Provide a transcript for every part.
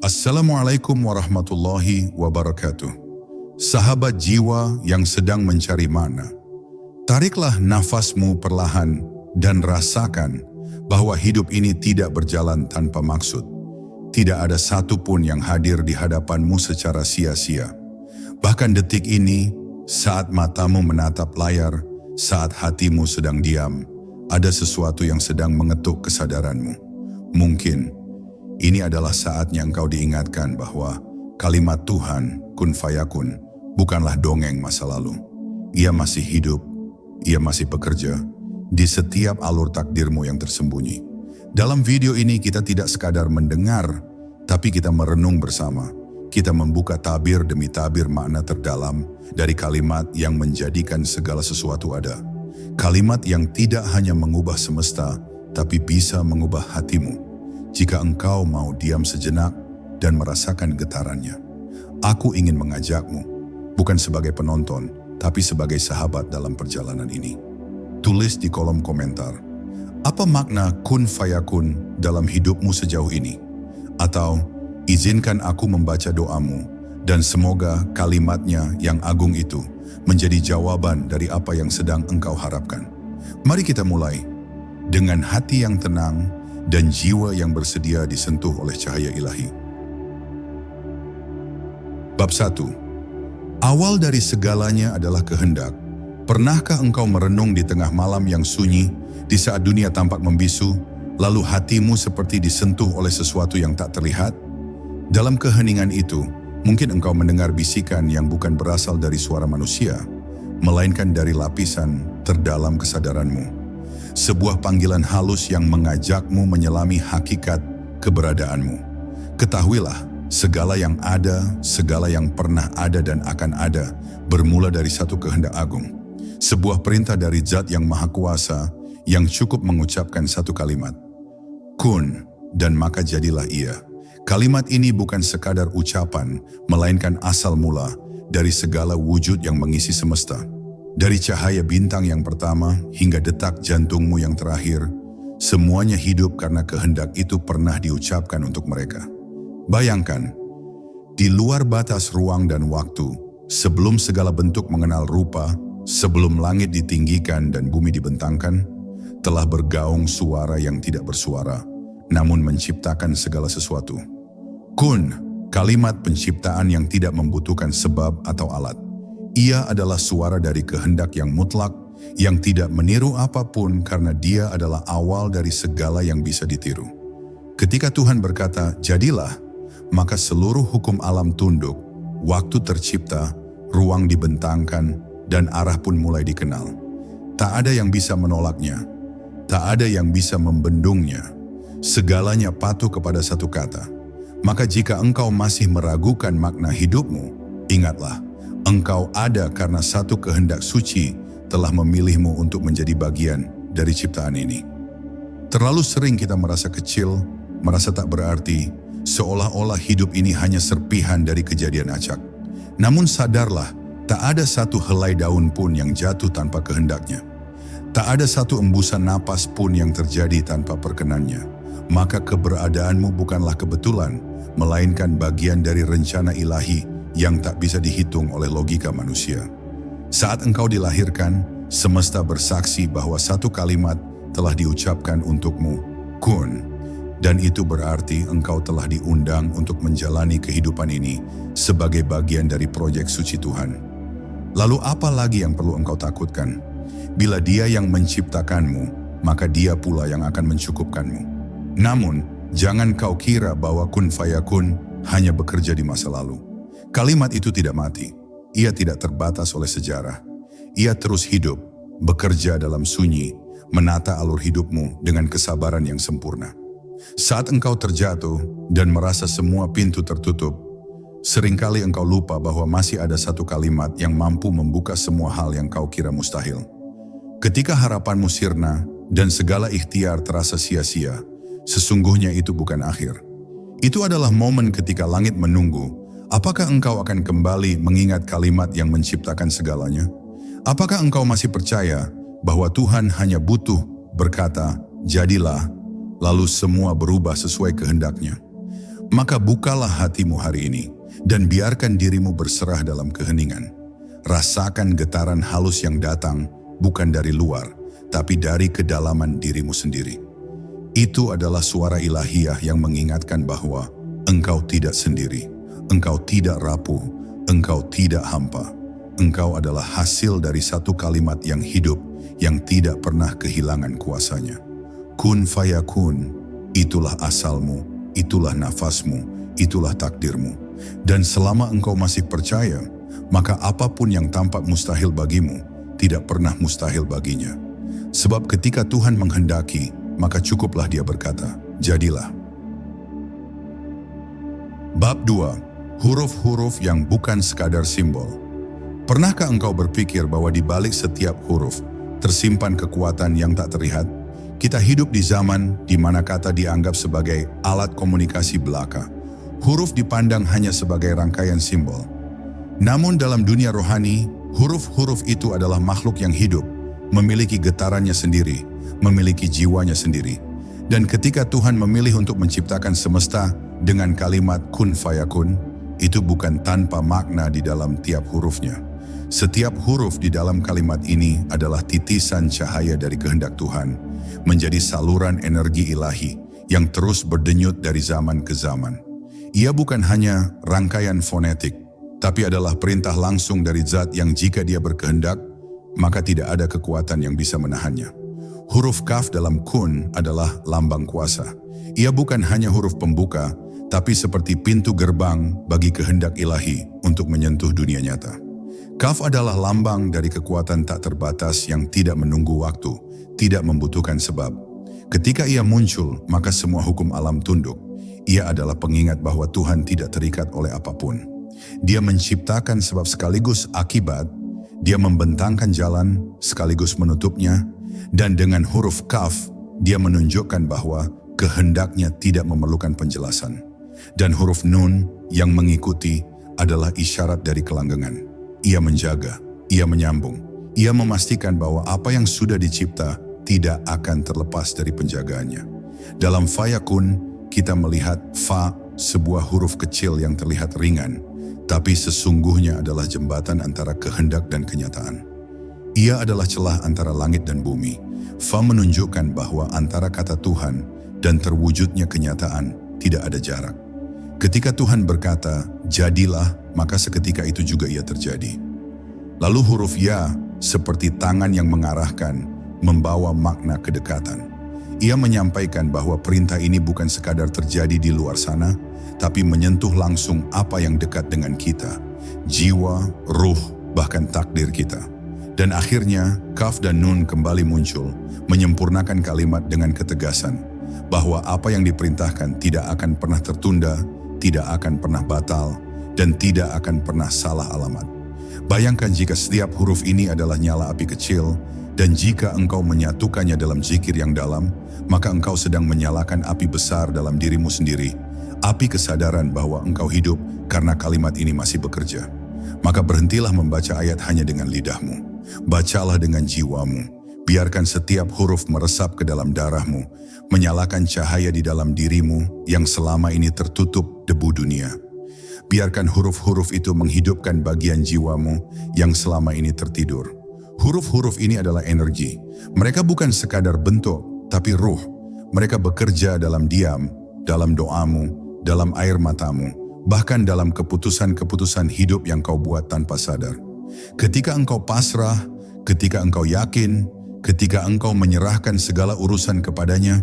Assalamualaikum warahmatullahi wabarakatuh. Sahabat jiwa yang sedang mencari makna, tariklah nafasmu perlahan dan rasakan bahwa hidup ini tidak berjalan tanpa maksud. Tidak ada satupun yang hadir di hadapanmu secara sia-sia. Bahkan detik ini, saat matamu menatap layar, saat hatimu sedang diam, ada sesuatu yang sedang mengetuk kesadaranmu. Mungkin ini adalah saatnya engkau diingatkan bahwa kalimat Tuhan, kun fayakun, bukanlah dongeng masa lalu. Ia masih hidup, ia masih bekerja di setiap alur takdirmu yang tersembunyi. Dalam video ini kita tidak sekadar mendengar, tapi kita merenung bersama. Kita membuka tabir demi tabir makna terdalam dari kalimat yang menjadikan segala sesuatu ada. Kalimat yang tidak hanya mengubah semesta, tapi bisa mengubah hatimu. Jika engkau mau diam sejenak dan merasakan getarannya, aku ingin mengajakmu, bukan sebagai penonton, tapi sebagai sahabat dalam perjalanan ini. Tulis di kolom komentar, apa makna kun fayakun dalam hidupmu sejauh ini? Atau, izinkan aku membaca doamu, dan semoga kalimatnya yang agung itu menjadi jawaban dari apa yang sedang engkau harapkan. Mari kita mulai dengan hati yang tenang dan jiwa yang bersedia disentuh oleh cahaya ilahi. Bab 1. Awal dari segalanya adalah kehendak. Pernahkah engkau merenung di tengah malam yang sunyi, di saat dunia tampak membisu, lalu hatimu seperti disentuh oleh sesuatu yang tak terlihat? Dalam keheningan itu, mungkin engkau mendengar bisikan yang bukan berasal dari suara manusia, melainkan dari lapisan terdalam kesadaranmu. Sebuah panggilan halus yang mengajakmu menyelami hakikat keberadaanmu. Ketahuilah, segala yang ada, segala yang pernah ada dan akan ada, bermula dari satu kehendak agung. Sebuah perintah dari Zat yang Maha Kuasa yang cukup mengucapkan satu kalimat. Kun, dan maka jadilah ia. Kalimat ini bukan sekadar ucapan, melainkan asal mula dari segala wujud yang mengisi semesta. Dari cahaya bintang yang pertama hingga detak jantungmu yang terakhir, semuanya hidup karena kehendak itu pernah diucapkan untuk mereka. Bayangkan, di luar batas ruang dan waktu, sebelum segala bentuk mengenal rupa, sebelum langit ditinggikan dan bumi dibentangkan, telah bergaung suara yang tidak bersuara, namun menciptakan segala sesuatu. Kun, kalimat penciptaan yang tidak membutuhkan sebab atau alat. Ia adalah suara dari kehendak yang mutlak, yang tidak meniru apapun karena dia adalah awal dari segala yang bisa ditiru. Ketika Tuhan berkata, jadilah, maka seluruh hukum alam tunduk, waktu tercipta, ruang dibentangkan, dan arah pun mulai dikenal. Tak ada yang bisa menolaknya, tak ada yang bisa membendungnya. Segalanya patuh kepada satu kata. Maka jika engkau masih meragukan makna hidupmu, ingatlah, engkau ada karena satu kehendak suci telah memilihmu untuk menjadi bagian dari ciptaan ini. Terlalu sering kita merasa kecil, merasa tak berarti, seolah-olah hidup ini hanya serpihan dari kejadian acak. Namun sadarlah, tak ada satu helai daun pun yang jatuh tanpa kehendaknya. Tak ada satu embusan napas pun yang terjadi tanpa perkenannya. Maka keberadaanmu bukanlah kebetulan, melainkan bagian dari rencana ilahi yang tak bisa dihitung oleh logika manusia. Saat engkau dilahirkan, semesta bersaksi bahwa satu kalimat telah diucapkan untukmu, kun. Dan itu berarti engkau telah diundang untuk menjalani kehidupan ini sebagai bagian dari proyek suci Tuhan. Lalu apa lagi yang perlu engkau takutkan? Bila Dia yang menciptakanmu, maka Dia pula yang akan mencukupkanmu. Namun, jangan kau kira bahwa kun fayakun hanya bekerja di masa lalu. Kalimat itu tidak mati. Ia tidak terbatas oleh sejarah. Ia terus hidup, bekerja dalam sunyi, menata alur hidupmu dengan kesabaran yang sempurna. Saat engkau terjatuh dan merasa semua pintu tertutup, seringkali engkau lupa bahwa masih ada satu kalimat yang mampu membuka semua hal yang kau kira mustahil. Ketika harapanmu sirna dan segala ikhtiar terasa sia-sia, sesungguhnya itu bukan akhir. Itu adalah momen ketika langit menunggu. Apakah engkau akan kembali mengingat kalimat yang menciptakan segalanya? Apakah engkau masih percaya bahwa Tuhan hanya butuh berkata, jadilah, lalu semua berubah sesuai kehendaknya? Maka bukalah hatimu hari ini dan biarkan dirimu berserah dalam keheningan. Rasakan getaran halus yang datang bukan dari luar, tapi dari kedalaman dirimu sendiri. Itu adalah suara ilahiyah yang mengingatkan bahwa engkau tidak sendiri, engkau tidak rapuh, engkau tidak hampa. Engkau adalah hasil dari satu kalimat yang hidup, yang tidak pernah kehilangan kuasanya. Kun fayakun, itulah asalmu, itulah nafasmu, itulah takdirmu. Dan selama engkau masih percaya, maka apapun yang tampak mustahil bagimu, tidak pernah mustahil baginya. Sebab ketika Tuhan menghendaki, maka cukuplah Dia berkata, jadilah. Bab 2. Huruf-huruf yang bukan sekadar simbol. Pernahkah engkau berpikir bahwa di balik setiap huruf tersimpan kekuatan yang tak terlihat? Kita hidup di zaman di mana kata dianggap sebagai alat komunikasi belaka. Huruf dipandang hanya sebagai rangkaian simbol. Namun dalam dunia rohani, huruf-huruf itu adalah makhluk yang hidup, memiliki getarannya sendiri, memiliki jiwanya sendiri. Dan ketika Tuhan memilih untuk menciptakan semesta dengan kalimat kun fayakun, itu bukan tanpa makna di dalam tiap hurufnya. Setiap huruf di dalam kalimat ini adalah titisan cahaya dari kehendak Tuhan, menjadi saluran energi ilahi yang terus berdenyut dari zaman ke zaman. Ia bukan hanya rangkaian fonetik, tapi adalah perintah langsung dari Zat yang jika Dia berkehendak, maka tidak ada kekuatan yang bisa menahannya. Huruf kaf dalam kun adalah lambang kuasa. Ia bukan hanya huruf pembuka, tapi seperti pintu gerbang bagi kehendak ilahi untuk menyentuh dunia nyata. Kaf adalah lambang dari kekuatan tak terbatas yang tidak menunggu waktu, tidak membutuhkan sebab. Ketika ia muncul, maka semua hukum alam tunduk. Ia adalah pengingat bahwa Tuhan tidak terikat oleh apapun. Dia menciptakan sebab sekaligus akibat, Dia membentangkan jalan sekaligus menutupnya, dan dengan huruf kaf, Dia menunjukkan bahwa kehendaknya tidak memerlukan penjelasan. Dan huruf nun yang mengikuti adalah isyarat dari kelanggengan. Ia menjaga, ia menyambung, ia memastikan bahwa apa yang sudah dicipta tidak akan terlepas dari penjagaannya. Dalam fayakun, kita melihat fa, sebuah huruf kecil yang terlihat ringan, tapi sesungguhnya adalah jembatan antara kehendak dan kenyataan. Ia adalah celah antara langit dan bumi. Fa menunjukkan bahwa antara kata Tuhan dan terwujudnya kenyataan tidak ada jarak. Ketika Tuhan berkata, jadilah, maka seketika itu juga ia terjadi. Lalu huruf ya, seperti tangan yang mengarahkan, membawa makna kedekatan. Ia menyampaikan bahwa perintah ini bukan sekadar terjadi di luar sana, tapi menyentuh langsung apa yang dekat dengan kita, jiwa, ruh, bahkan takdir kita. Dan akhirnya, kaf dan nun kembali muncul, menyempurnakan kalimat dengan ketegasan, bahwa apa yang diperintahkan tidak akan pernah tertunda, tidak akan pernah batal, dan tidak akan pernah salah alamat. Bayangkan jika setiap huruf ini adalah nyala api kecil, dan jika engkau menyatukannya dalam zikir yang dalam, maka engkau sedang menyalakan api besar dalam dirimu sendiri, api kesadaran bahwa engkau hidup karena kalimat ini masih bekerja. Maka berhentilah membaca ayat hanya dengan lidahmu, bacalah dengan jiwamu, biarkan setiap huruf meresap ke dalam darahmu, menyalakan cahaya di dalam dirimu yang selama ini tertutup debu dunia. Biarkan huruf-huruf itu menghidupkan bagian jiwamu yang selama ini tertidur. Huruf-huruf ini adalah energi. Mereka bukan sekadar bentuk, tapi ruh. Mereka bekerja dalam diam, dalam doamu, dalam air matamu, bahkan dalam keputusan-keputusan hidup yang kau buat tanpa sadar. Ketika engkau pasrah, ketika engkau yakin, ketika engkau menyerahkan segala urusan kepadanya,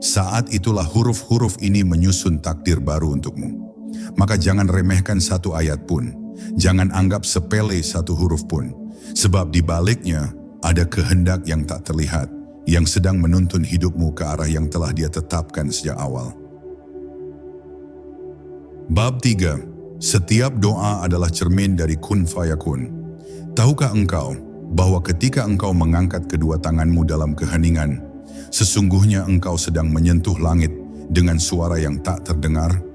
saat itulah huruf-huruf ini menyusun takdir baru untukmu. Maka jangan remehkan satu ayat pun, jangan anggap sepele satu huruf pun, sebab di baliknya ada kehendak yang tak terlihat, yang sedang menuntun hidupmu ke arah yang telah Dia tetapkan sejak awal. Bab 3. Setiap doa adalah cermin dari kun fayakun. Tahukah engkau bahwa ketika engkau mengangkat kedua tanganmu dalam keheningan, sesungguhnya engkau sedang menyentuh langit dengan suara yang tak terdengar?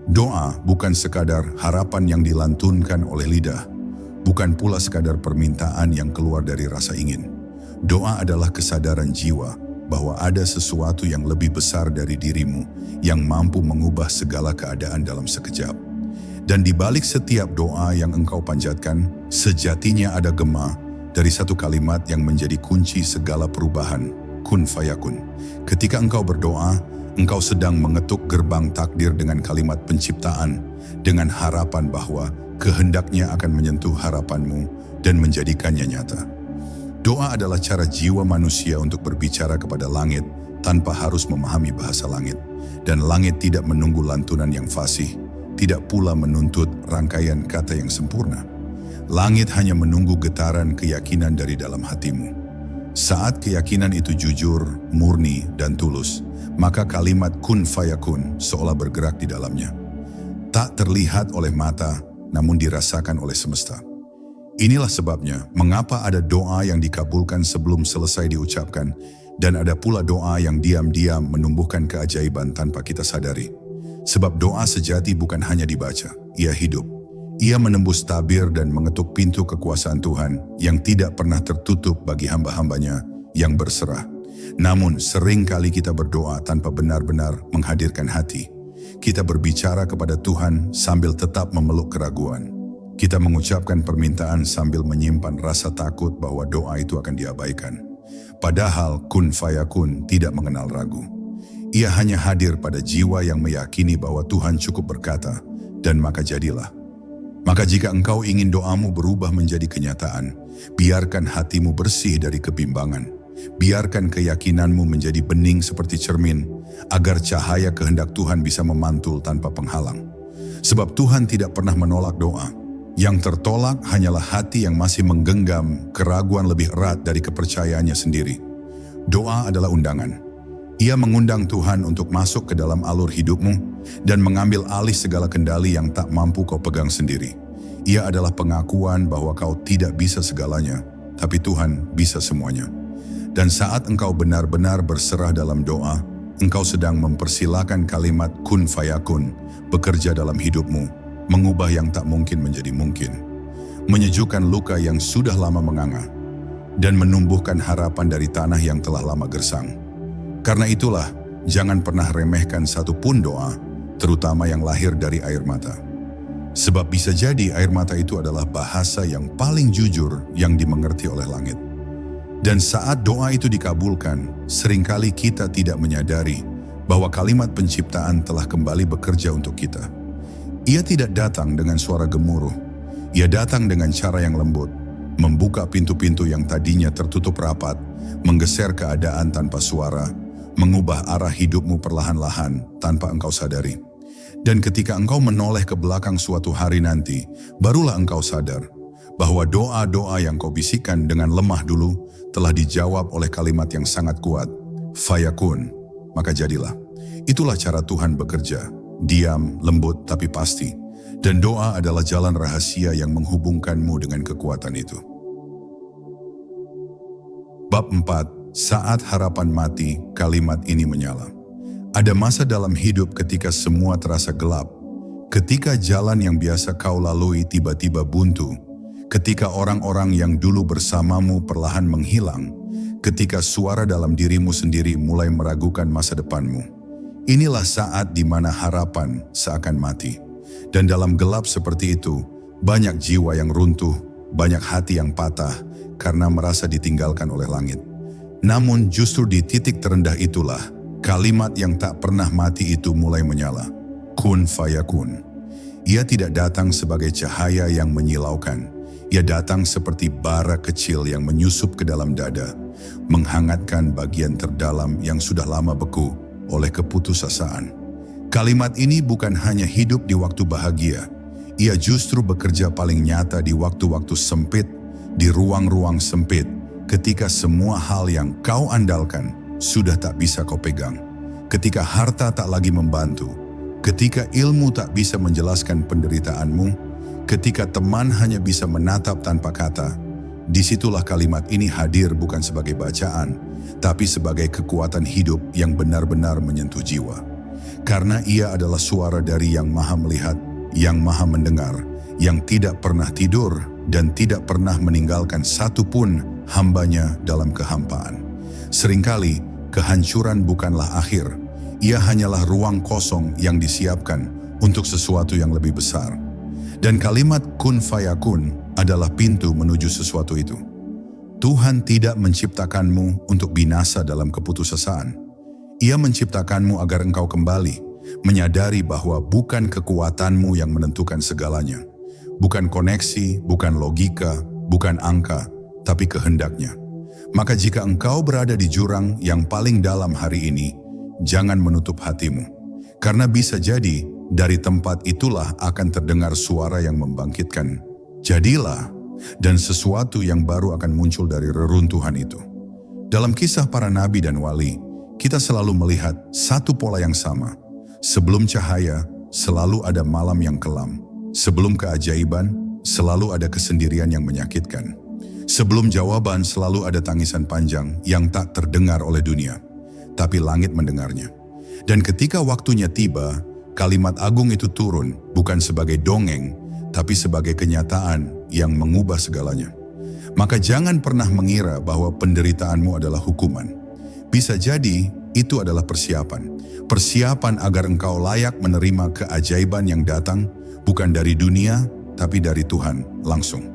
Doa bukan sekadar harapan yang dilantunkan oleh lidah, bukan pula sekadar permintaan yang keluar dari rasa ingin. Doa adalah kesadaran jiwa bahwa ada sesuatu yang lebih besar dari dirimu yang mampu mengubah segala keadaan dalam sekejap. Dan di balik setiap doa yang engkau panjatkan, sejatinya ada gema dari satu kalimat yang menjadi kunci segala perubahan, kun fayakun. Ketika engkau berdoa, engkau sedang mengetuk gerbang takdir dengan kalimat penciptaan, dengan harapan bahwa kehendaknya akan menyentuh harapanmu dan menjadikannya nyata. Doa adalah cara jiwa manusia untuk berbicara kepada langit tanpa harus memahami bahasa langit. Dan langit tidak menunggu lantunan yang fasih, tidak pula menuntut rangkaian kata yang sempurna. Langit hanya menunggu getaran keyakinan dari dalam hatimu. Saat keyakinan itu jujur, murni, dan tulus, maka kalimat kun fayakun seolah bergerak di dalamnya. Tak terlihat oleh mata, namun dirasakan oleh semesta. Inilah sebabnya mengapa ada doa yang dikabulkan sebelum selesai diucapkan, dan ada pula doa yang diam-diam menumbuhkan keajaiban tanpa kita sadari. Sebab doa sejati bukan hanya dibaca, ia hidup. Ia menembus tabir dan mengetuk pintu kekuasaan Tuhan yang tidak pernah tertutup bagi hamba-hambanya yang berserah. Namun seringkali kita berdoa tanpa benar-benar menghadirkan hati. Kita berbicara kepada Tuhan sambil tetap memeluk keraguan. Kita mengucapkan permintaan sambil menyimpan rasa takut bahwa doa itu akan diabaikan. Padahal kun fayakun tidak mengenal ragu. Ia hanya hadir pada jiwa yang meyakini bahwa Tuhan cukup berkata, dan maka jadilah. Maka jika engkau ingin doamu berubah menjadi kenyataan, biarkan hatimu bersih dari kebimbangan. Biarkan keyakinanmu menjadi bening seperti cermin, agar cahaya kehendak Tuhan bisa memantul tanpa penghalang. Sebab Tuhan tidak pernah menolak doa. Yang tertolak hanyalah hati yang masih menggenggam keraguan lebih erat dari kepercayaannya sendiri. Doa adalah undangan. Ia mengundang Tuhan untuk masuk ke dalam alur hidupmu dan mengambil alih segala kendali yang tak mampu kau pegang sendiri. Ia adalah pengakuan bahwa kau tidak bisa segalanya, tapi Tuhan bisa semuanya. Dan saat engkau benar-benar berserah dalam doa, engkau sedang mempersilakan kalimat kun fayakun bekerja dalam hidupmu, mengubah yang tak mungkin menjadi mungkin, menyejukkan luka yang sudah lama menganga, dan menumbuhkan harapan dari tanah yang telah lama gersang. Karena itulah, jangan pernah remehkan satupun doa, terutama yang lahir dari air mata. Sebab bisa jadi air mata itu adalah bahasa yang paling jujur yang dimengerti oleh langit. Dan saat doa itu dikabulkan, seringkali kita tidak menyadari bahwa kalimat penciptaan telah kembali bekerja untuk kita. Ia tidak datang dengan suara gemuruh. Ia datang dengan cara yang lembut, membuka pintu-pintu yang tadinya tertutup rapat, menggeser keadaan tanpa suara, mengubah arah hidupmu perlahan-lahan tanpa engkau sadari. Dan ketika engkau menoleh ke belakang suatu hari nanti, barulah engkau sadar bahwa doa-doa yang kau bisikan dengan lemah dulu telah dijawab oleh kalimat yang sangat kuat, fayakun, maka jadilah. Itulah cara Tuhan bekerja. Diam, lembut, tapi pasti. Dan doa adalah jalan rahasia yang menghubungkanmu dengan kekuatan itu. Bab 4. Saat harapan mati, kalimat ini menyala. Ada masa dalam hidup ketika semua terasa gelap. Ketika jalan yang biasa kau lalui tiba-tiba buntu. Ketika orang-orang yang dulu bersamamu perlahan menghilang. Ketika suara dalam dirimu sendiri mulai meragukan masa depanmu. Inilah saat di mana harapan seakan mati. Dan dalam gelap seperti itu, banyak jiwa yang runtuh, banyak hati yang patah karena merasa ditinggalkan oleh langit. Namun justru di titik terendah itulah, kalimat yang tak pernah mati itu mulai menyala. Kun fayakun. Ia tidak datang sebagai cahaya yang menyilaukan. Ia datang seperti bara kecil yang menyusup ke dalam dada, menghangatkan bagian terdalam yang sudah lama beku oleh keputusasaan. Kalimat ini bukan hanya hidup di waktu bahagia, ia justru bekerja paling nyata di waktu-waktu sempit, di ruang-ruang sempit, ketika semua hal yang kau andalkan sudah tak bisa kau pegang, ketika harta tak lagi membantu, ketika ilmu tak bisa menjelaskan penderitaanmu, ketika teman hanya bisa menatap tanpa kata. Disitulah kalimat ini hadir bukan sebagai bacaan, tapi sebagai kekuatan hidup yang benar-benar menyentuh jiwa. Karena ia adalah suara dari Yang Maha Melihat, Yang Maha Mendengar, yang tidak pernah tidur dan tidak pernah meninggalkan satupun hambanya dalam kehampaan. Seringkali kehancuran bukanlah akhir. Ia hanyalah ruang kosong yang disiapkan untuk sesuatu yang lebih besar. Dan kalimat kun fayakun adalah pintu menuju sesuatu itu. Tuhan tidak menciptakanmu untuk binasa dalam keputusasaan. Ia menciptakanmu agar engkau kembali, menyadari bahwa bukan kekuatanmu yang menentukan segalanya. Bukan koneksi, bukan logika, bukan angka, tapi kehendaknya. Maka jika engkau berada di jurang yang paling dalam hari ini, jangan menutup hatimu. Karena bisa jadi dari tempat itulah akan terdengar suara yang membangkitkan. Jadilah, dan sesuatu yang baru akan muncul dari reruntuhan itu. Dalam kisah para nabi dan wali, kita selalu melihat satu pola yang sama. Sebelum cahaya, selalu ada malam yang kelam. Sebelum keajaiban, selalu ada kesendirian yang menyakitkan. Sebelum jawaban, selalu ada tangisan panjang yang tak terdengar oleh dunia, tapi langit mendengarnya. Dan ketika waktunya tiba, kalimat agung itu turun bukan sebagai dongeng, tapi sebagai kenyataan yang mengubah segalanya. Maka jangan pernah mengira bahwa penderitaanmu adalah hukuman. Bisa jadi itu adalah persiapan. Persiapan agar engkau layak menerima keajaiban yang datang bukan dari dunia, tapi dari Tuhan langsung.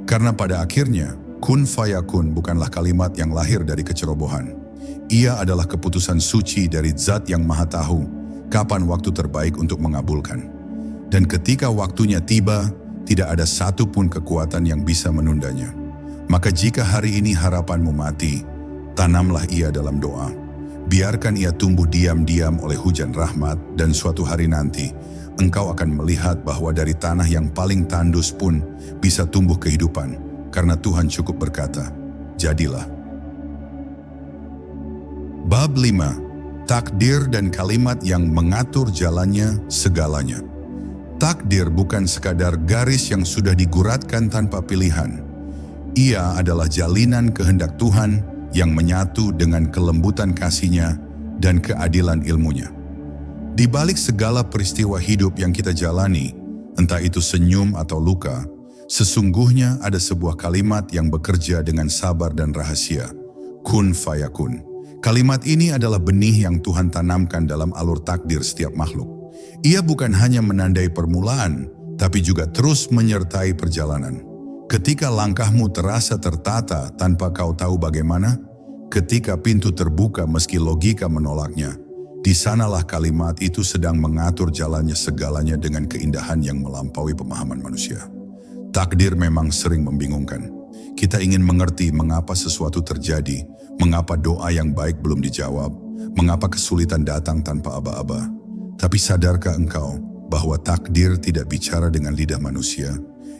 Karena pada akhirnya, kun fayakun bukanlah kalimat yang lahir dari kecerobohan. Ia adalah keputusan suci dari Zat yang Maha Tahu kapan waktu terbaik untuk mengabulkan. Dan ketika waktunya tiba, tidak ada satupun kekuatan yang bisa menundanya. Maka jika hari ini harapanmu mati, tanamlah ia dalam doa. Biarkan ia tumbuh diam-diam oleh hujan rahmat, dan suatu hari nanti, engkau akan melihat bahwa dari tanah yang paling tandus pun bisa tumbuh kehidupan, karena Tuhan cukup berkata, jadilah. Bab 5. Takdir dan kalimat yang mengatur jalannya segalanya. Takdir bukan sekadar garis yang sudah diguratkan tanpa pilihan. Ia adalah jalinan kehendak Tuhan yang menyatu dengan kelembutan kasih-Nya dan keadilan ilmu-Nya. Di balik segala peristiwa hidup yang kita jalani, entah itu senyum atau luka, sesungguhnya ada sebuah kalimat yang bekerja dengan sabar dan rahasia. Kun fayakun. Kalimat ini adalah benih yang Tuhan tanamkan dalam alur takdir setiap makhluk. Ia bukan hanya menandai permulaan, tapi juga terus menyertai perjalanan. Ketika langkahmu terasa tertata tanpa kau tahu bagaimana, ketika pintu terbuka meski logika menolaknya, di sanalah kalimat itu sedang mengatur jalannya segalanya dengan keindahan yang melampaui pemahaman manusia. Takdir memang sering membingungkan. Kita ingin mengerti mengapa sesuatu terjadi, mengapa doa yang baik belum dijawab, mengapa kesulitan datang tanpa aba-aba. Tapi sadarkah engkau bahwa takdir tidak bicara dengan lidah manusia?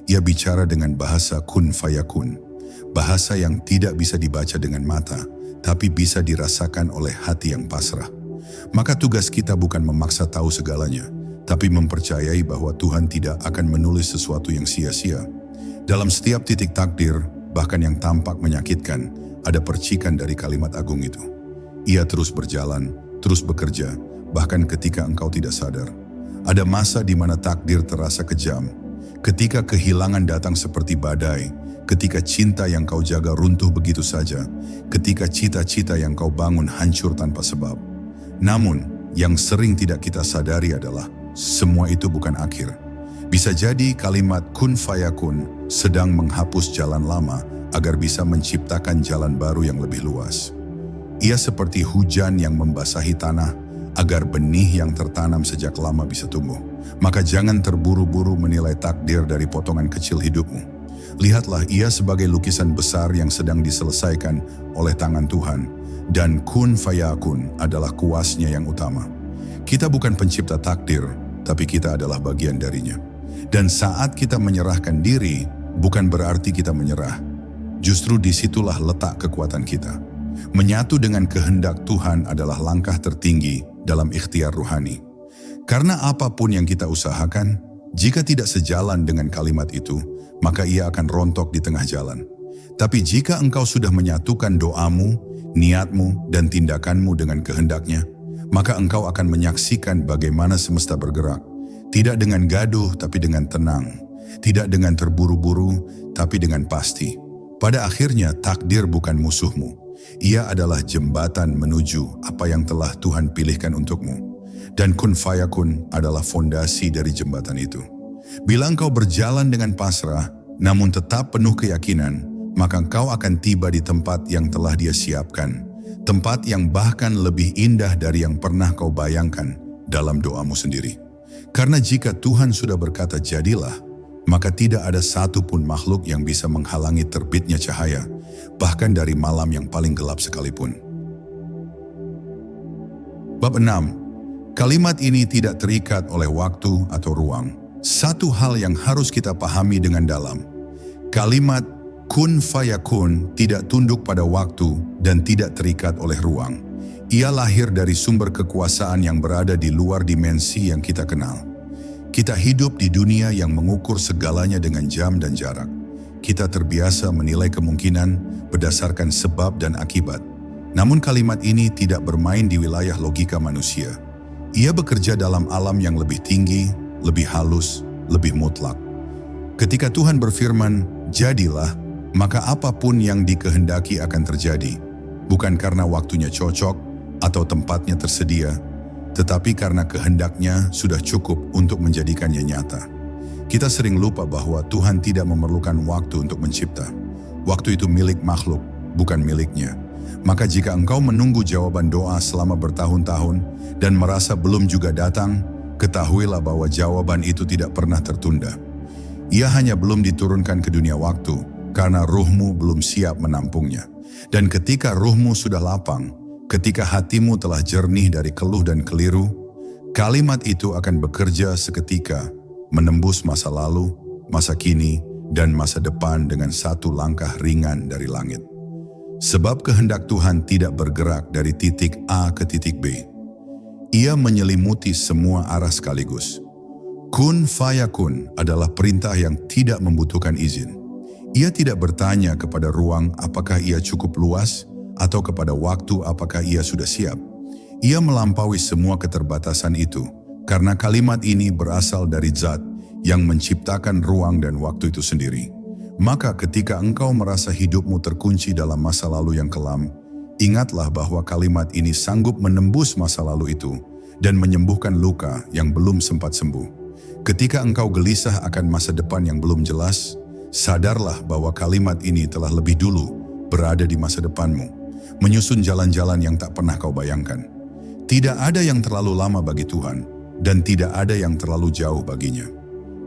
Ia bicara dengan bahasa kun fayakun, bahasa yang tidak bisa dibaca dengan mata, tapi bisa dirasakan oleh hati yang pasrah. Maka tugas kita bukan memaksa tahu segalanya, tapi mempercayai bahwa Tuhan tidak akan menulis sesuatu yang sia-sia. Dalam setiap titik takdir, bahkan yang tampak menyakitkan, ada percikan dari kalimat agung itu. Ia terus berjalan, terus bekerja, bahkan ketika engkau tidak sadar. Ada masa di mana takdir terasa kejam, ketika kehilangan datang seperti badai, ketika cinta yang kau jaga runtuh begitu saja, ketika cita-cita yang kau bangun hancur tanpa sebab. Namun, yang sering tidak kita sadari adalah semua itu bukan akhir. Bisa jadi kalimat kun fayakun sedang menghapus jalan lama agar bisa menciptakan jalan baru yang lebih luas. Ia seperti hujan yang membasahi tanah agar benih yang tertanam sejak lama bisa tumbuh. Maka jangan terburu-buru menilai takdir dari potongan kecil hidupmu. Lihatlah ia sebagai lukisan besar yang sedang diselesaikan oleh tangan Tuhan. Dan kun fayakun adalah kuasnya yang utama. Kita bukan pencipta takdir, tapi kita adalah bagian darinya. Dan saat kita menyerahkan diri, bukan berarti kita menyerah. Justru disitulah letak kekuatan kita. Menyatu dengan kehendak Tuhan adalah langkah tertinggi dalam ikhtiar ruhani. Karena apapun yang kita usahakan, jika tidak sejalan dengan kalimat itu, maka ia akan rontok di tengah jalan. Tapi jika engkau sudah menyatukan doamu, niatmu, dan tindakanmu dengan kehendaknya, maka engkau akan menyaksikan bagaimana semesta bergerak. Tidak dengan gaduh, tapi dengan tenang. Tidak dengan terburu-buru, tapi dengan pasti. Pada akhirnya takdir bukan musuhmu. Ia adalah jembatan menuju apa yang telah Tuhan pilihkan untukmu. Dan kun fayakun adalah fondasi dari jembatan itu. Bila engkau berjalan dengan pasrah, namun tetap penuh keyakinan, maka engkau akan tiba di tempat yang telah Dia siapkan. Tempat yang bahkan lebih indah dari yang pernah kau bayangkan dalam doamu sendiri. Karena jika Tuhan sudah berkata jadilah, maka tidak ada satupun makhluk yang bisa menghalangi terbitnya cahaya, bahkan dari malam yang paling gelap sekalipun. Bab 6. Kalimat ini tidak terikat oleh waktu atau ruang. Satu hal yang harus kita pahami dengan dalam. Kalimat kun fayakun tidak tunduk pada waktu dan tidak terikat oleh ruang. Ia lahir dari sumber kekuasaan yang berada di luar dimensi yang kita kenal. Kita hidup di dunia yang mengukur segalanya dengan jam dan jarak. Kita terbiasa menilai kemungkinan berdasarkan sebab dan akibat. Namun kalimat ini tidak bermain di wilayah logika manusia. Ia bekerja dalam alam yang lebih tinggi, lebih halus, lebih mutlak. Ketika Tuhan berfirman, jadilah, maka apapun yang dikehendaki akan terjadi, bukan karena waktunya cocok atau tempatnya tersedia, tetapi karena kehendaknya sudah cukup untuk menjadikannya nyata. Kita sering lupa bahwa Tuhan tidak memerlukan waktu untuk mencipta. Waktu itu milik makhluk, bukan miliknya. Maka jika engkau menunggu jawaban doa selama bertahun-tahun dan merasa belum juga datang, ketahuilah bahwa jawaban itu tidak pernah tertunda. Ia hanya belum diturunkan ke dunia waktu, karena ruhmu belum siap menampungnya. Dan ketika ruhmu sudah lapang, ketika hatimu telah jernih dari keluh dan keliru, kalimat itu akan bekerja seketika, menembus masa lalu, masa kini, dan masa depan dengan satu langkah ringan dari langit. Sebab kehendak Tuhan tidak bergerak dari titik A ke titik B. Ia menyelimuti semua arah sekaligus. Kun fayakun adalah perintah yang tidak membutuhkan izin. Ia tidak bertanya kepada ruang apakah ia cukup luas atau kepada waktu apakah ia sudah siap. Ia melampaui semua keterbatasan itu karena kalimat ini berasal dari Zat yang menciptakan ruang dan waktu itu sendiri. Maka ketika engkau merasa hidupmu terkunci dalam masa lalu yang kelam, ingatlah bahwa kalimat ini sanggup menembus masa lalu itu dan menyembuhkan luka yang belum sempat sembuh. Ketika engkau gelisah akan masa depan yang belum jelas, sadarlah bahwa kalimat ini telah lebih dulu berada di masa depanmu, menyusun jalan-jalan yang tak pernah kau bayangkan. Tidak ada yang terlalu lama bagi Tuhan, dan tidak ada yang terlalu jauh baginya.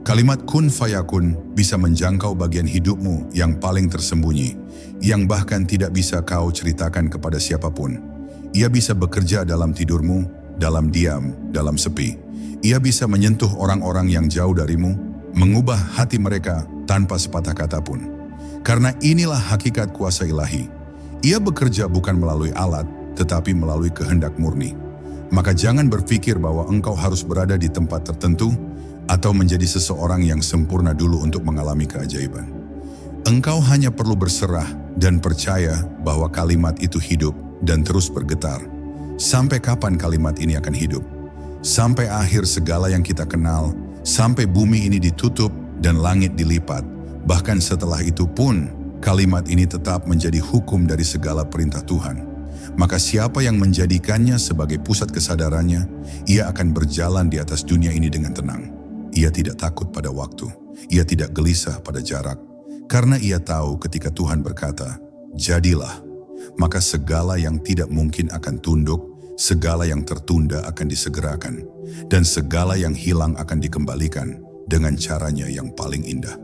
Kalimat kun fayakun bisa menjangkau bagian hidupmu yang paling tersembunyi, yang bahkan tidak bisa kau ceritakan kepada siapapun. Ia bisa bekerja dalam tidurmu, dalam diam, dalam sepi. Ia bisa menyentuh orang-orang yang jauh darimu, mengubah hati mereka tanpa sepatah kata pun. Karena inilah hakikat kuasa ilahi. Ia bekerja bukan melalui alat, tetapi melalui kehendak murni. Maka jangan berpikir bahwa engkau harus berada di tempat tertentu atau menjadi seseorang yang sempurna dulu untuk mengalami keajaiban. Engkau hanya perlu berserah dan percaya bahwa kalimat itu hidup dan terus bergetar. Sampai kapan kalimat ini akan hidup? Sampai akhir segala yang kita kenal, sampai bumi ini ditutup dan langit dilipat. Bahkan setelah itu pun, kalimat ini tetap menjadi hukum dari segala perintah Tuhan. Maka siapa yang menjadikannya sebagai pusat kesadarannya, ia akan berjalan di atas dunia ini dengan tenang. Ia tidak takut pada waktu, ia tidak gelisah pada jarak. Karena ia tahu ketika Tuhan berkata, jadilah, maka segala yang tidak mungkin akan tunduk, segala yang tertunda akan disegerakan, dan segala yang hilang akan dikembalikan dengan caranya yang paling indah.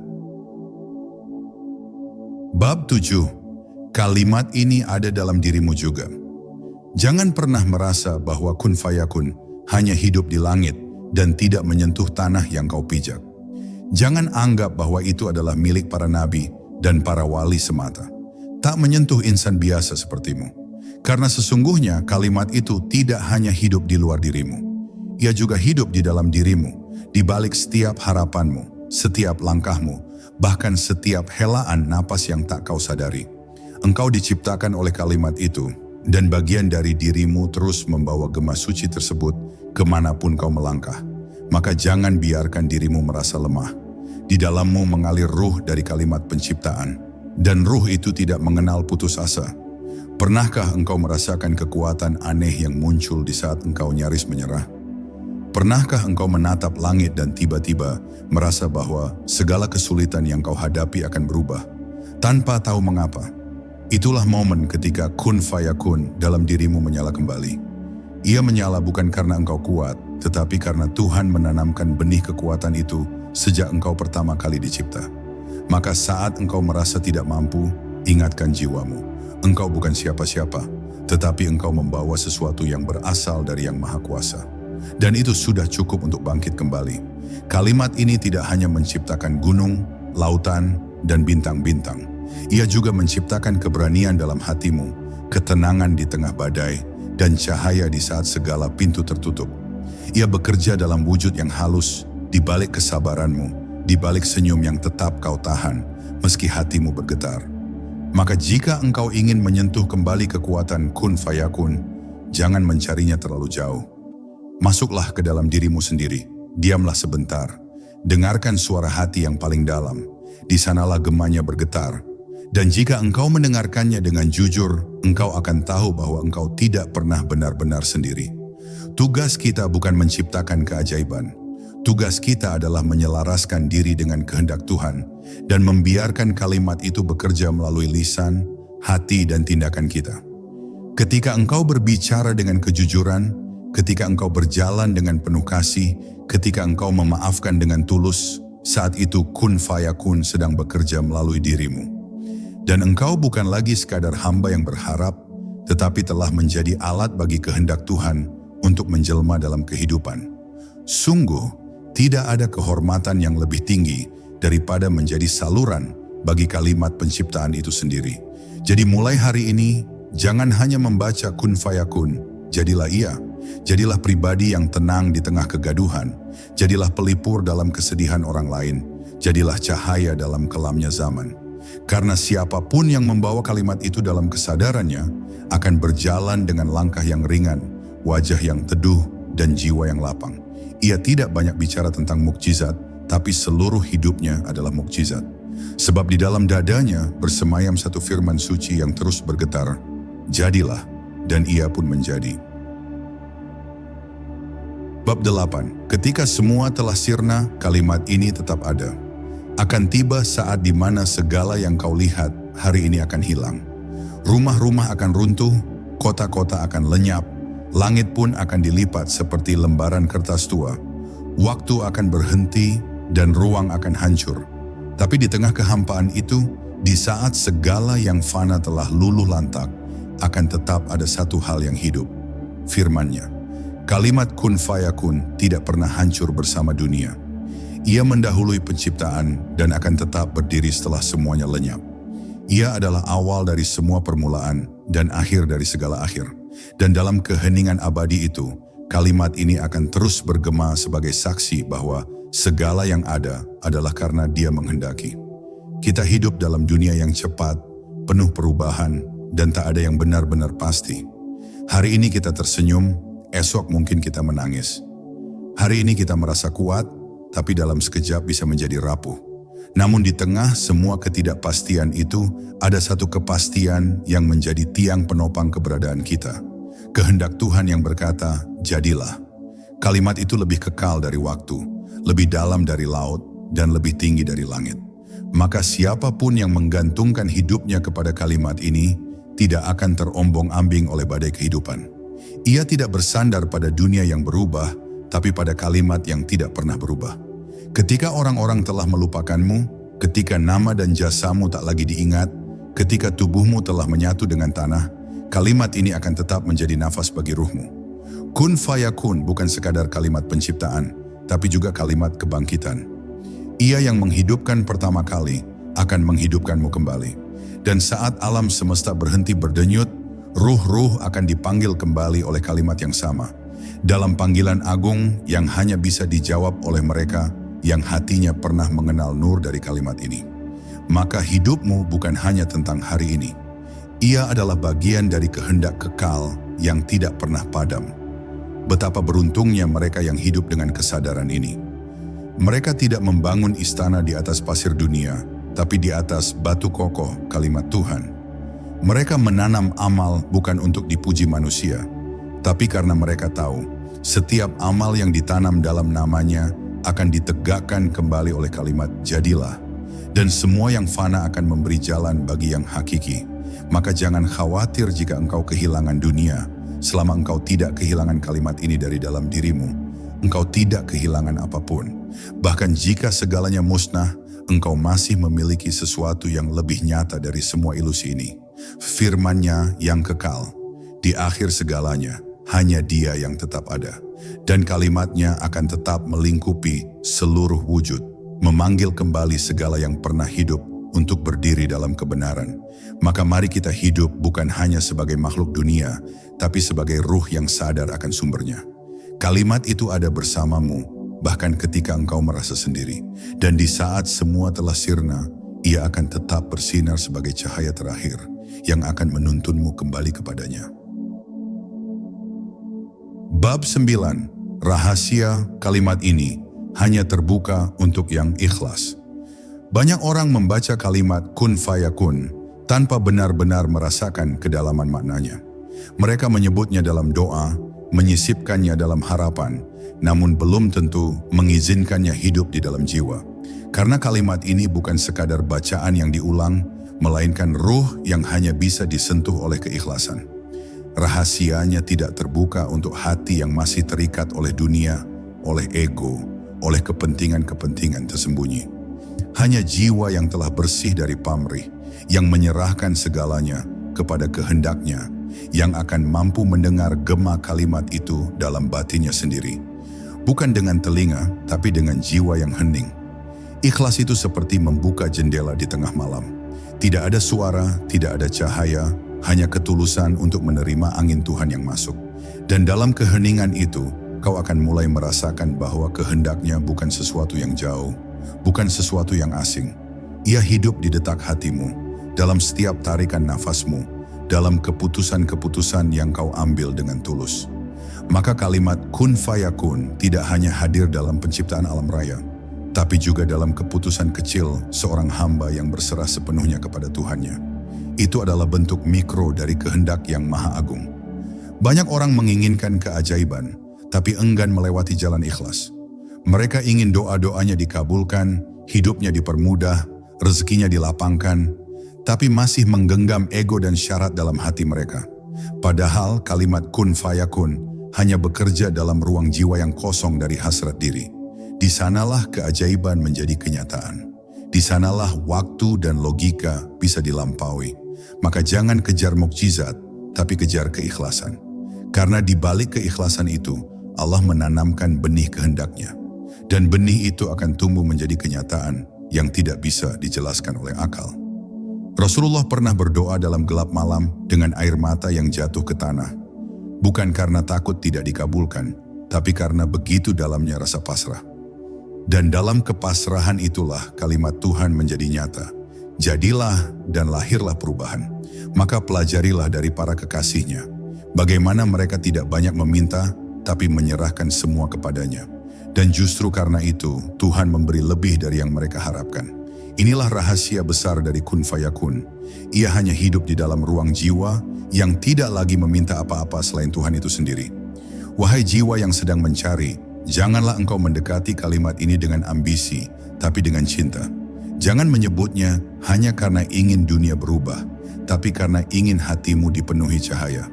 Bab 7. Kalimat ini ada dalam dirimu juga. Jangan pernah merasa bahwa kun fayakun hanya hidup di langit dan tidak menyentuh tanah yang kau pijak. Jangan anggap bahwa itu adalah milik para nabi dan para wali semata. Tak menyentuh insan biasa sepertimu. Karena sesungguhnya kalimat itu tidak hanya hidup di luar dirimu. Ia juga hidup di dalam dirimu, di balik setiap harapanmu, setiap langkahmu, bahkan setiap helaan napas yang tak kau sadari. Engkau diciptakan oleh kalimat itu, dan bagian dari dirimu terus membawa gema suci tersebut kemanapun kau melangkah. Maka jangan biarkan dirimu merasa lemah. Di dalammu mengalir ruh dari kalimat penciptaan, dan ruh itu tidak mengenal putus asa. Pernahkah engkau merasakan kekuatan aneh yang muncul di saat engkau nyaris menyerah? Pernahkah engkau menatap langit dan tiba-tiba merasa bahwa segala kesulitan yang kau hadapi akan berubah, tanpa tahu mengapa? Itulah momen ketika kun fayakun dalam dirimu menyala kembali. Ia menyala bukan karena engkau kuat, tetapi karena Tuhan menanamkan benih kekuatan itu sejak engkau pertama kali dicipta. Maka saat engkau merasa tidak mampu, ingatkan jiwamu. Engkau bukan siapa-siapa, tetapi engkau membawa sesuatu yang berasal dari Yang Maha Kuasa. Dan itu sudah cukup untuk bangkit kembali. Kalimat ini tidak hanya menciptakan gunung, lautan, dan bintang-bintang. Ia juga menciptakan keberanian dalam hatimu, ketenangan di tengah badai, dan cahaya di saat segala pintu tertutup. Ia bekerja dalam wujud yang halus, di balik kesabaranmu, di balik senyum yang tetap kau tahan, meski hatimu bergetar. Maka jika engkau ingin menyentuh kembali kekuatan kun fayakun, jangan mencarinya terlalu jauh. Masuklah ke dalam dirimu sendiri, diamlah sebentar, dengarkan suara hati yang paling dalam, di sanalah gemanya bergetar. Dan jika engkau mendengarkannya dengan jujur, engkau akan tahu bahwa engkau tidak pernah benar-benar sendiri. Tugas kita bukan menciptakan keajaiban. Tugas kita adalah menyelaraskan diri dengan kehendak Tuhan dan membiarkan kalimat itu bekerja melalui lisan, hati, dan tindakan kita. Ketika engkau berbicara dengan kejujuran, ketika engkau berjalan dengan penuh kasih, ketika engkau memaafkan dengan tulus, saat itu kun fayakun sedang bekerja melalui dirimu. Dan engkau bukan lagi sekadar hamba yang berharap, tetapi telah menjadi alat bagi kehendak Tuhan untuk menjelma dalam kehidupan. Sungguh, tidak ada kehormatan yang lebih tinggi daripada menjadi saluran bagi kalimat penciptaan itu sendiri. Jadi mulai hari ini, jangan hanya membaca kun fayakun, jadilah ia. Jadilah pribadi yang tenang di tengah kegaduhan. Jadilah pelipur dalam kesedihan orang lain. Jadilah cahaya dalam kelamnya zaman. Karena siapapun yang membawa kalimat itu dalam kesadarannya akan berjalan dengan langkah yang ringan, wajah yang teduh, dan jiwa yang lapang. Ia tidak banyak bicara tentang mukjizat, tapi seluruh hidupnya adalah mukjizat. Sebab di dalam dadanya bersemayam satu firman suci yang terus bergetar, jadilah, dan ia pun menjadi. Bab 8. Ketika semua telah sirna, kalimat ini tetap ada. Akan tiba saat di mana segala yang kau lihat hari ini akan hilang. Rumah-rumah akan runtuh, kota-kota akan lenyap, langit pun akan dilipat seperti lembaran kertas tua. Waktu akan berhenti dan ruang akan hancur. Tapi di tengah kehampaan itu, di saat segala yang fana telah luluh lantak, akan tetap ada satu hal yang hidup, firman-Nya. Kalimat kun fayakun tidak pernah hancur bersama dunia. Ia mendahului penciptaan dan akan tetap berdiri setelah semuanya lenyap. Ia adalah awal dari semua permulaan dan akhir dari segala akhir. Dan dalam keheningan abadi itu, kalimat ini akan terus bergema sebagai saksi bahwa segala yang ada adalah karena Dia menghendaki. Kita hidup dalam dunia yang cepat, penuh perubahan, dan tak ada yang benar-benar pasti. Hari ini kita tersenyum, esok mungkin kita menangis. Hari ini kita merasa kuat, tapi dalam sekejap bisa menjadi rapuh. Namun di tengah semua ketidakpastian itu, ada satu kepastian yang menjadi tiang penopang keberadaan kita. Kehendak Tuhan yang berkata, jadilah. Kalimat itu lebih kekal dari waktu, lebih dalam dari laut, dan lebih tinggi dari langit. Maka siapapun yang menggantungkan hidupnya kepada kalimat ini, tidak akan terombang-ambing oleh badai kehidupan. Ia tidak bersandar pada dunia yang berubah, tapi pada kalimat yang tidak pernah berubah. Ketika orang-orang telah melupakanmu, ketika nama dan jasamu tak lagi diingat, ketika tubuhmu telah menyatu dengan tanah, kalimat ini akan tetap menjadi nafas bagi ruhmu. Kun fayakun bukan sekadar kalimat penciptaan, tapi juga kalimat kebangkitan. Ia yang menghidupkan pertama kali akan menghidupkanmu kembali. Dan saat alam semesta berhenti berdenyut, ruh-ruh akan dipanggil kembali oleh kalimat yang sama. Dalam panggilan agung yang hanya bisa dijawab oleh mereka yang hatinya pernah mengenal nur dari kalimat ini. Maka hidupmu bukan hanya tentang hari ini. Ia adalah bagian dari kehendak kekal yang tidak pernah padam. Betapa beruntungnya mereka yang hidup dengan kesadaran ini. Mereka tidak membangun istana di atas pasir dunia, tapi di atas batu kokoh kalimat Tuhan. Mereka menanam amal bukan untuk dipuji manusia, tapi karena mereka tahu setiap amal yang ditanam dalam namanya akan ditegakkan kembali oleh kalimat jadilah. Dan semua yang fana akan memberi jalan bagi yang hakiki. Maka jangan khawatir jika engkau kehilangan dunia, selama engkau tidak kehilangan kalimat ini dari dalam dirimu. Engkau tidak kehilangan apapun. Bahkan jika segalanya musnah, engkau masih memiliki sesuatu yang lebih nyata dari semua ilusi ini. Firman-Nya yang kekal, di akhir segalanya, hanya Dia yang tetap ada. Dan kalimat-Nya akan tetap melingkupi seluruh wujud, memanggil kembali segala yang pernah hidup untuk berdiri dalam kebenaran. Maka mari kita hidup bukan hanya sebagai makhluk dunia, tapi sebagai ruh yang sadar akan sumbernya. Kalimat itu ada bersamamu, bahkan ketika engkau merasa sendiri. Dan di saat semua telah sirna, Ia akan tetap bersinar sebagai cahaya terakhir yang akan menuntunmu kembali kepadanya. Bab 9. Rahasia kalimat ini hanya terbuka untuk yang ikhlas. Banyak orang membaca kalimat kun fayakun tanpa benar-benar merasakan kedalaman maknanya. Mereka menyebutnya dalam doa, menyisipkannya dalam harapan, namun belum tentu mengizinkannya hidup di dalam jiwa. Karena kalimat ini bukan sekadar bacaan yang diulang, melainkan ruh yang hanya bisa disentuh oleh keikhlasan. Rahasianya tidak terbuka untuk hati yang masih terikat oleh dunia, oleh ego, oleh kepentingan-kepentingan tersembunyi. Hanya jiwa yang telah bersih dari pamrih, yang menyerahkan segalanya kepada kehendak-Nya, yang akan mampu mendengar gema kalimat itu dalam batinnya sendiri. Bukan dengan telinga, tapi dengan jiwa yang hening. Ikhlas itu seperti membuka jendela di tengah malam. Tidak ada suara, tidak ada cahaya, hanya ketulusan untuk menerima angin Tuhan yang masuk. Dan dalam keheningan itu, kau akan mulai merasakan bahwa kehendak-Nya bukan sesuatu yang jauh, bukan sesuatu yang asing. Ia hidup di detak hatimu, dalam setiap tarikan nafasmu, dalam keputusan-keputusan yang kau ambil dengan tulus. Maka kalimat kun fayakun tidak hanya hadir dalam penciptaan alam raya, tapi juga dalam keputusan kecil seorang hamba yang berserah sepenuhnya kepada Tuhannya. Itu adalah bentuk mikro dari kehendak yang maha agung. Banyak orang menginginkan keajaiban, tapi enggan melewati jalan ikhlas. Mereka ingin doa-doanya dikabulkan, hidupnya dipermudah, rezekinya dilapangkan, tapi masih menggenggam ego dan syarat dalam hati mereka. Padahal kalimat kun fayakun hanya bekerja dalam ruang jiwa yang kosong dari hasrat diri. Di sanalah keajaiban menjadi kenyataan. Di sanalah waktu dan logika bisa dilampaui. Maka jangan kejar mukjizat, tapi kejar keikhlasan. Karena di balik keikhlasan itu, Allah menanamkan benih kehendak-Nya. Dan benih itu akan tumbuh menjadi kenyataan yang tidak bisa dijelaskan oleh akal. Rasulullah pernah berdoa dalam gelap malam dengan air mata yang jatuh ke tanah. Bukan karena takut tidak dikabulkan, tapi karena begitu dalamnya rasa pasrah. Dan dalam kepasrahan itulah kalimat Tuhan menjadi nyata. Jadilah dan lahirlah perubahan. Maka pelajarilah dari para kekasih-Nya, bagaimana mereka tidak banyak meminta, tapi menyerahkan semua kepadanya. Dan justru karena itu, Tuhan memberi lebih dari yang mereka harapkan. Inilah rahasia besar dari kun fayakun. Ia hanya hidup di dalam ruang jiwa yang tidak lagi meminta apa-apa selain Tuhan itu sendiri. Wahai jiwa yang sedang mencari, janganlah engkau mendekati kalimat ini dengan ambisi, tapi dengan cinta. Jangan menyebutnya hanya karena ingin dunia berubah, tapi karena ingin hatimu dipenuhi cahaya.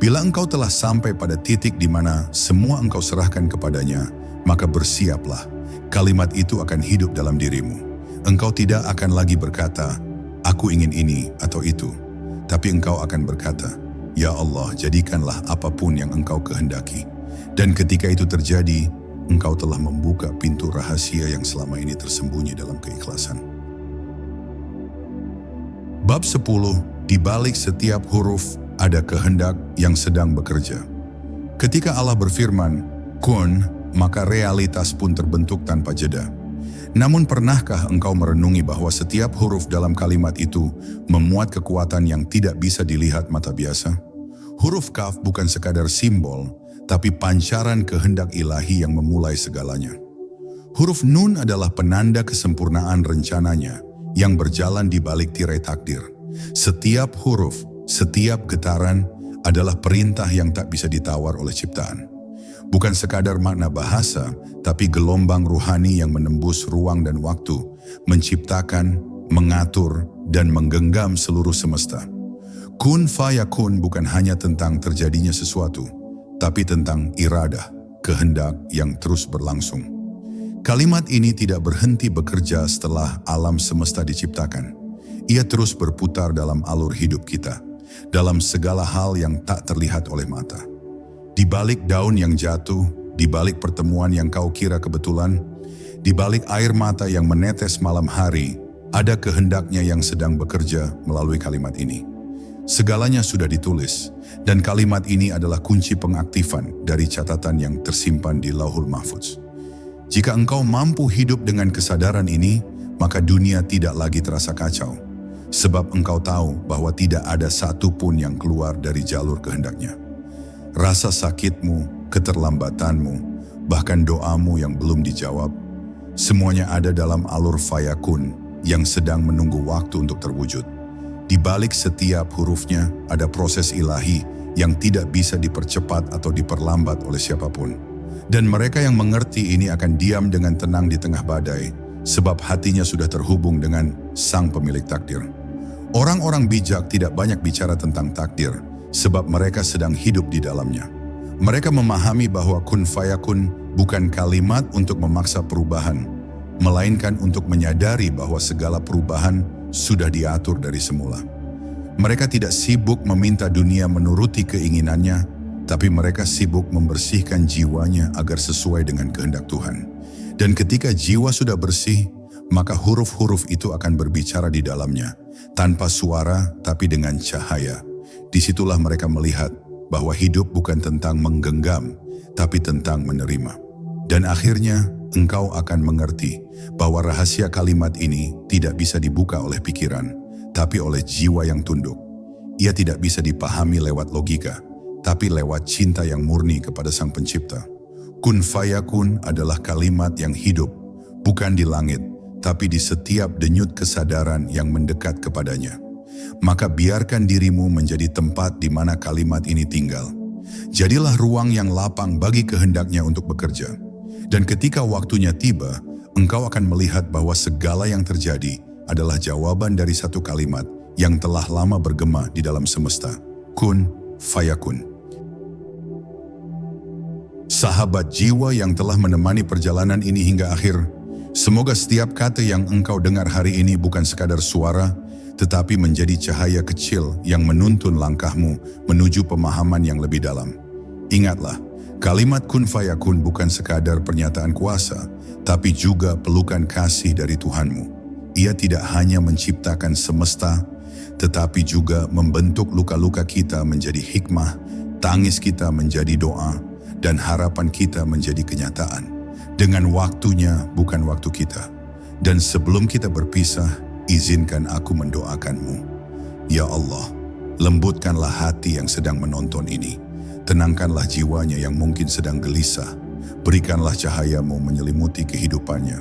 Bila engkau telah sampai pada titik di mana semua engkau serahkan kepadanya, maka bersiaplah, kalimat itu akan hidup dalam dirimu. Engkau tidak akan lagi berkata, aku ingin ini atau itu, tapi engkau akan berkata, ya Allah, jadikanlah apapun yang engkau kehendaki. Dan ketika itu terjadi, engkau telah membuka pintu rahasia yang selama ini tersembunyi dalam keikhlasan. Bab 10. Di balik setiap huruf ada kehendak yang sedang bekerja. Ketika Allah berfirman, kun, maka realitas pun terbentuk tanpa jeda. Namun pernahkah engkau merenungi bahwa setiap huruf dalam kalimat itu memuat kekuatan yang tidak bisa dilihat mata biasa? Huruf kaf bukan sekadar simbol, tapi pancaran kehendak ilahi yang memulai segalanya. Huruf nun adalah penanda kesempurnaan rencananya yang berjalan di balik tirai takdir. Setiap huruf, setiap getaran adalah perintah yang tak bisa ditawar oleh ciptaan. Bukan sekadar makna bahasa, tapi gelombang ruhani yang menembus ruang dan waktu, menciptakan, mengatur, dan menggenggam seluruh semesta. Kun fayakun bukan hanya tentang terjadinya sesuatu, tapi tentang iradah, kehendak yang terus berlangsung. Kalimat ini tidak berhenti bekerja setelah alam semesta diciptakan. Ia terus berputar dalam alur hidup kita, dalam segala hal yang tak terlihat oleh mata. Di balik daun yang jatuh, di balik pertemuan yang kau kira kebetulan, di balik air mata yang menetes malam hari, ada kehendaknya yang sedang bekerja melalui kalimat ini. Segalanya sudah ditulis, dan kalimat ini adalah kunci pengaktifan dari catatan yang tersimpan di Lauhul Mahfuz. Jika engkau mampu hidup dengan kesadaran ini, maka dunia tidak lagi terasa kacau, sebab engkau tahu bahwa tidak ada satu pun yang keluar dari jalur kehendaknya. Rasa sakitmu, keterlambatanmu, bahkan doamu yang belum dijawab, semuanya ada dalam alur fayakun yang sedang menunggu waktu untuk terwujud. Di balik setiap hurufnya ada proses ilahi yang tidak bisa dipercepat atau diperlambat oleh siapapun. Dan mereka yang mengerti ini akan diam dengan tenang di tengah badai, sebab hatinya sudah terhubung dengan Sang Pemilik takdir. Orang-orang bijak tidak banyak bicara tentang takdir, sebab mereka sedang hidup di dalamnya. Mereka memahami bahwa kun fayakun bukan kalimat untuk memaksa perubahan, melainkan untuk menyadari bahwa segala perubahan sudah diatur dari semula. Mereka tidak sibuk meminta dunia menuruti keinginannya, tapi mereka sibuk membersihkan jiwanya agar sesuai dengan kehendak Tuhan. Dan ketika jiwa sudah bersih, maka huruf-huruf itu akan berbicara di dalamnya, tanpa suara tapi dengan cahaya. Disitulah mereka melihat bahwa hidup bukan tentang menggenggam, tapi tentang menerima. Dan akhirnya, engkau akan mengerti bahwa rahasia kalimat ini tidak bisa dibuka oleh pikiran, tapi oleh jiwa yang tunduk. Ia tidak bisa dipahami lewat logika, tapi lewat cinta yang murni kepada Sang Pencipta. Kun fayakun adalah kalimat yang hidup, bukan di langit, tapi di setiap denyut kesadaran yang mendekat kepadanya. Maka biarkan dirimu menjadi tempat di mana kalimat ini tinggal. Jadilah ruang yang lapang bagi kehendaknya untuk bekerja. Dan ketika waktunya tiba, engkau akan melihat bahwa segala yang terjadi adalah jawaban dari satu kalimat yang telah lama bergema di dalam semesta. Kun fayakun. Sahabat jiwa yang telah menemani perjalanan ini hingga akhir, semoga setiap kata yang engkau dengar hari ini bukan sekadar suara, tetapi menjadi cahaya kecil yang menuntun langkahmu menuju pemahaman yang lebih dalam. Ingatlah, kalimat kun fayakun bukan sekadar pernyataan kuasa, tapi juga pelukan kasih dari Tuhanmu. Ia tidak hanya menciptakan semesta, tetapi juga membentuk luka-luka kita menjadi hikmah, tangis kita menjadi doa, dan harapan kita menjadi kenyataan. Dengan waktunya, bukan waktu kita. Dan sebelum kita berpisah, izinkan aku mendoakanmu. Ya Allah, lembutkanlah hati yang sedang menonton ini. Tenangkanlah jiwanya yang mungkin sedang gelisah. Berikanlah cahayamu menyelimuti kehidupannya.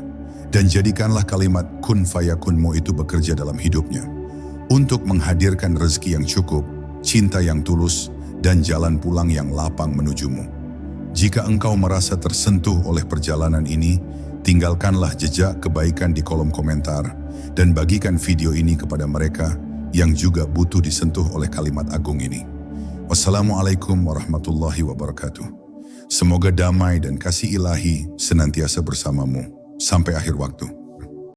Dan jadikanlah kalimat kun fayakunmu itu bekerja dalam hidupnya. Untuk menghadirkan rezeki yang cukup, cinta yang tulus, dan jalan pulang yang lapang menujumu. Jika engkau merasa tersentuh oleh perjalanan ini, tinggalkanlah jejak kebaikan di kolom komentar dan bagikan video ini kepada mereka yang juga butuh disentuh oleh kalimat agung ini. Wassalamualaikum warahmatullahi wabarakatuh. Semoga damai dan kasih ilahi senantiasa bersamamu sampai akhir waktu.